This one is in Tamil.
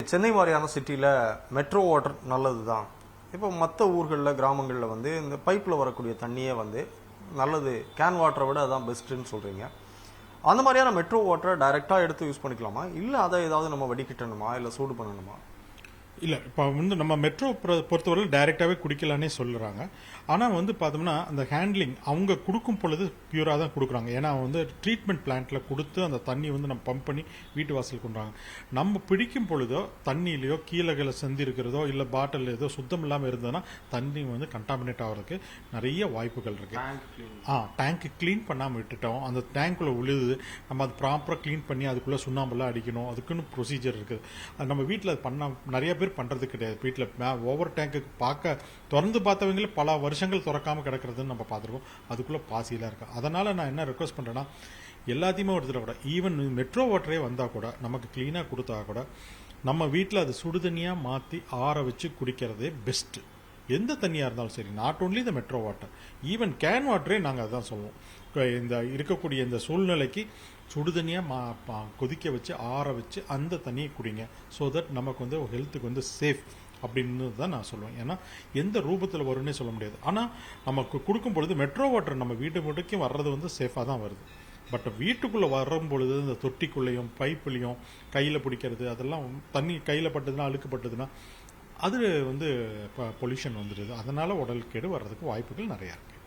சென்னை மாதிரியான சிட்டியில் மெட்ரோ வாட்டர் நல்லது தான். இப்போ மற்ற ஊர்களில் கிராமங்களில் வந்து இந்த பைப்பில் வரக்கூடிய தண்ணியே வந்து நல்லது, கேன் வாட்டரை விட அதான் பெஸ்ட்டுன்னு சொல்கிறீங்க. அந்த மாதிரியான மெட்ரோ வாட்டரை டைரெக்டாக எடுத்து யூஸ் பண்ணிக்கலாமா, இல்லை அதை ஏதாவது நம்ம வடிகட்டணுமா, இல்லை சூடு பண்ணணுமா? இல்லை, இப்போ வந்து நம்ம மெட்ரோ பொறுத்தவரை டைரெக்டாகவே குடிக்கலான்னே சொல்லுறாங்க. ஆனால் வந்து பார்த்தோம்னா அந்த ஹேண்ட்லிங் அவங்க கொடுக்கும் பொழுது பியூராக தான் கொடுக்குறாங்க. ஏன்னா வந்து ட்ரீட்மெண்ட் பிளான்ட்டில் கொடுத்து அந்த தண்ணி வந்து நம்ம பம்ப் பண்ணி வீட்டு வாசல் கொண்டுறாங்க. நம்ம பிடிக்கும் பொழுதோ தண்ணியிலையோ கீழே செஞ்சு இருக்கிறதோ இல்லை பாட்டில் ஏதோ சுத்தம் இல்லாமல் இருந்ததுன்னா தண்ணி வந்து கண்டாமினேட் ஆகிறதுக்கு நிறைய வாய்ப்புகள் இருக்கு. டேங்க் க்ளீன் பண்ணாமல் விட்டுட்டோம், அந்த டேங்க்குள்ளே உழுது நம்ம அது ப்ராப்பராக க்ளீன் பண்ணி அதுக்குள்ளே சுண்ணாம்பெல்லாம் அடிக்கணும், அதுக்குன்னு ப்ரொசீஜர் இருக்குது. அது நம்ம வீட்டில் பண்ண நிறைய பேர் பண்ணுறது கிடையாது. வீட்டில் ஓவர் டேங்க்கு பார்க்க திறந்து பார்த்தவங்களே பல வருஷங்கள் திறக்காமல் கிடக்கிறதுன்னு நம்ம பார்த்துருக்கோம். அதுக்குள்ளே பாசியெல்லாம் இருக்கு. அதனால் நான் என்ன ரெக்வஸ்ட் பண்ணுறேன்னா, எல்லாத்தையுமே ஒருத்தர கூட ஈவன் மெட்ரோ வாட்டரே வந்தால் கூட நமக்கு க்ளீனாக கொடுத்தா கூட நம்ம வீட்டில் அது சுடுதண்ணியாக மாற்றி ஆற வச்சு குடிக்கிறதே பெஸ்ட்டு. எந்த தண்ணியாக இருந்தாலும் சரி, not only the metro water, even can வாட்டரே நாங்கள் அதுதான் சொல்லுவோம். இந்த இருக்கக்கூடிய இந்த சூழ்நிலைக்கு சுடுதண்ணியாக கொதிக்க வச்சு ஆற வச்சு அந்த தண்ணியை குடிங்க. ஸோ தட் நமக்கு வந்து ஹெல்த்துக்கு வந்து சேஃப் அப்படின்னு தான் நான் சொல்லுவேன். ஏன்னா எந்த ரூபத்தில் வரும்னே சொல்ல முடியாது. ஆனால் நமக்கு கொடுக்கும் பொழுது மெட்ரோ வாட்டர் நம்ம வீட்டு முட்டைக்கும் வர்றது வந்து சேஃபாக தான் வருது. பட் வீட்டுக்குள்ளே வரும் பொழுது இந்த தொட்டிக்குள்ளேயும் பைப்புலையும் கையில் பிடிக்கிறது அதெல்லாம் தண்ணி கையில் பட்டதுன்னா அழுக்குப்பட்டதுன்னா அது வந்து பொல்யூஷன் வந்துடுது. அதனால் உடல் கேடு வர்றதுக்கு வாய்ப்புகள் நிறையா இருக்குது.